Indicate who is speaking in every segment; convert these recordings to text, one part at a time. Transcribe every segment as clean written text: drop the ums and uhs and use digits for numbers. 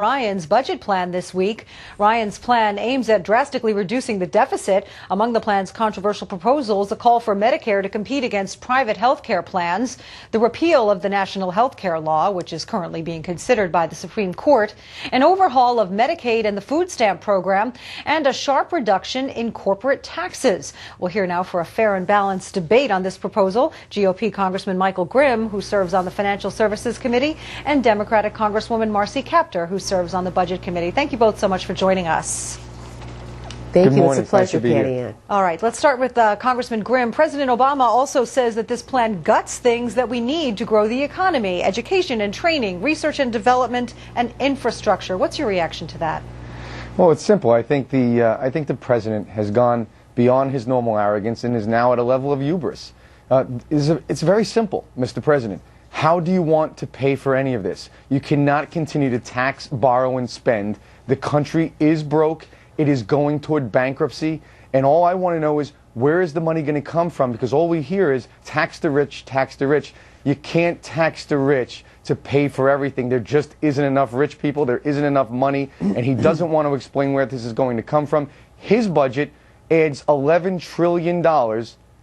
Speaker 1: Ryan's budget plan this week. Ryan's plan aims at drastically reducing the deficit. Among the plan's controversial proposals, a call for Medicare to compete against private health care plans, the repeal of the national health care law, which is currently being considered by the Supreme Court, an overhaul of Medicaid and the food stamp program, and a sharp reduction in corporate taxes. We'll hear now for a fair and balanced debate on this proposal. GOP Congressman Michael Grimm, who serves on the Financial Services Committee, and Democratic Congresswoman Marcy Kaptur, who serves on the Budget Committee. Thank you both so much for joining us.
Speaker 2: Thank you. It's a pleasure, Patty Ann.
Speaker 1: All right, let's start with Congressman Grimm. President Obama also says that this plan guts things that we need to grow the economy: education and training, research and development, and infrastructure. What's your reaction to that?
Speaker 3: Well, it's simple. I think the president has gone beyond his normal arrogance and is now at a level of hubris. It's very simple, Mr. President. How do you want to pay for any of this? You cannot continue to tax, borrow, and spend. The country is broke. It is going toward bankruptcy. And all I want to know is, where is the money going to come from? Because all we hear is tax the rich, tax the rich. You can't tax the rich to pay for everything. There just isn't enough rich people. There isn't enough money. And he doesn't want to explain where this is going to come from. His budget adds $11 trillion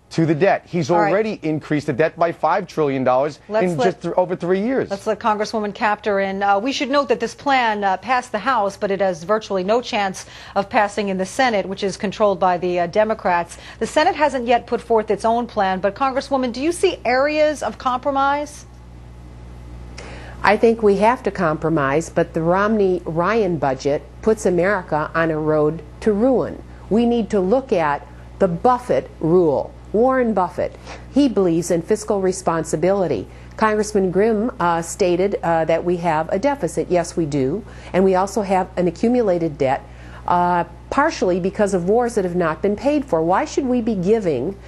Speaker 3: to the debt. He's already increased the debt by $5 trillion in just over 3 years.
Speaker 1: Let's let Congresswoman Kaptur in. We should note that this plan passed the House, but it has virtually no chance of passing in the Senate, which is controlled by the Democrats. The Senate hasn't yet put forth its own plan, but Congresswoman, do you see areas of compromise?
Speaker 2: I think we have to compromise, but the Romney-Ryan budget puts America on a road to ruin. We need to look at the Buffett rule. Warren Buffett, he believes in fiscal responsibility. Congressman Grimm stated that we have a deficit. Yes, we do. And we also have an accumulated debt, partially because of wars that have not been paid for. Why should we be giving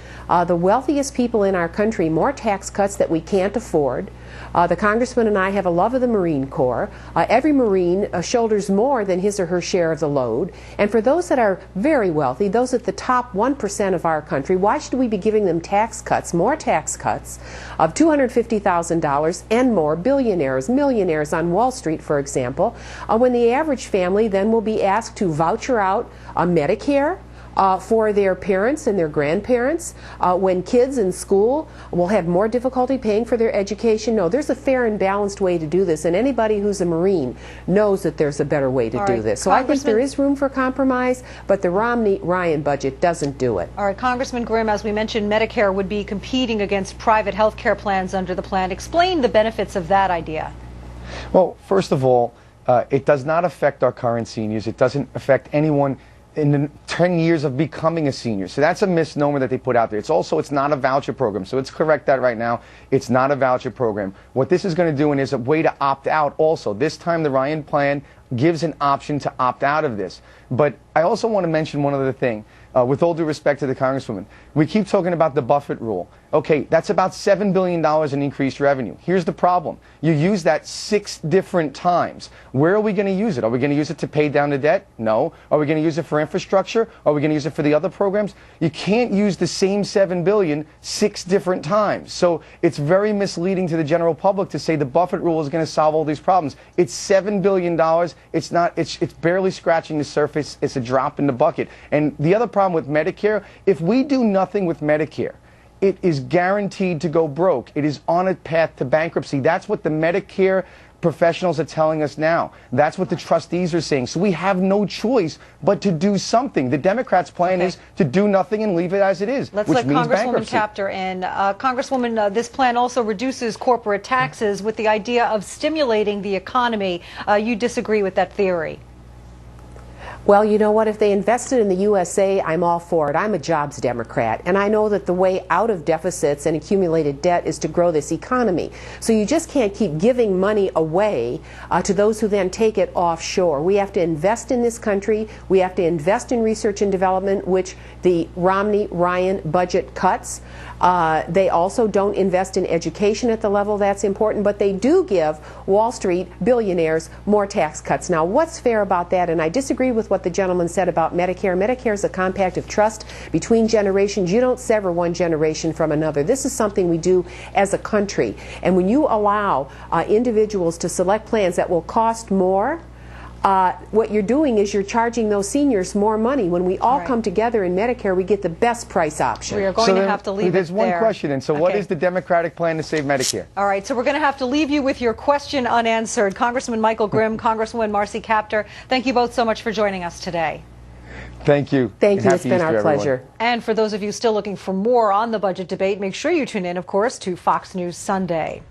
Speaker 2: the wealthiest people in our country more tax cuts that we can't afford? The Congressman and I have a love of the Marine Corps. Every Marine shoulders more than his or her share of the load. And for those that are very wealthy, those at the top 1% of our country, why should we be giving them tax cuts, more tax cuts of $250,000 and more, billionaires, millionaires on Wall Street, for example, when the average family then will be asked to voucher out Medicare for their parents and their grandparents, when kids in school will have more difficulty paying for their education? No, there's a fair and balanced way to do this, and anybody who's a Marine knows that there's a better way to do this. So I think there is room for compromise, but the Romney-Ryan budget doesn't do it.
Speaker 1: All right, Congressman Grimm, as we mentioned, Medicare would be competing against private health care plans under the plan. Explain the benefits of that idea.
Speaker 3: Well, first of all, it does not affect our current seniors. It doesn't affect anyone in the 10 years of becoming a senior. So that's a misnomer that they put out there. It's not a voucher program. So let's correct that right now. It's not a voucher program. What this is going to do, and is a way to opt out also. This time the Ryan plan gives an option to opt out of this. But I also want to mention one other thing. With all due respect to the Congresswoman, we keep talking about the Buffett rule. Okay, that's about $7 billion in increased revenue. Here's the problem. You use that 6 different times. Where are we going to use it? Are we going to use it to pay down the debt? No. Are we going to use it for infrastructure? Are we going to use it for the other programs? You can't use the same $7 billion 6 different times. So it's very misleading to the general public to say the Buffett rule is going to solve all these problems. It's $7 billion. It's not. It's barely scratching the surface. It's a drop in the bucket. And the other problem with Medicare, if we do nothing with Medicare, it is guaranteed to go broke. It is on a path to bankruptcy. That's what the Medicare professionals are telling us now. That's what the trustees are saying. So we have no choice but to do something. The Democrats' plan is to do nothing and leave it as it is,
Speaker 1: Let's
Speaker 3: which
Speaker 1: let
Speaker 3: means
Speaker 1: Congresswoman
Speaker 3: bankruptcy.
Speaker 1: Kaptur in. Congresswoman, this plan also reduces corporate taxes with the idea of stimulating the economy. You disagree with that theory?
Speaker 2: Well, you know what? If they invested in the USA, I'm all for it. I'm a jobs Democrat, and I know that the way out of deficits and accumulated debt is to grow this economy. So you just can't keep giving money away to those who then take it offshore. We have to invest in this country. We have to invest in research and development, which the Romney-Ryan budget cuts. They also don't invest in education at the level that's important, but they do give Wall Street billionaires more tax cuts. Now, what's fair about that? And I disagree with what the gentleman said about Medicare. Medicare is a compact of trust between generations. You don't sever one generation from another. This is something we do as a country. And when you allow individuals to select plans that will cost more, what you're doing is you're charging those seniors more money. When we all come together in Medicare, we get the best price option.
Speaker 1: We are going to have to leave it there.
Speaker 3: There's one question, and so what is the Democratic plan to save Medicare?
Speaker 1: All right, so we're going to have to leave you with your question unanswered. Congressman Michael Grimm, Congresswoman Marcy Kaptur, thank you both so much for joining us today.
Speaker 3: Thank you.
Speaker 2: Thank you. It's been our pleasure.
Speaker 1: And for those of you still looking for more on the budget debate, make sure you tune in, of course, to Fox News Sunday.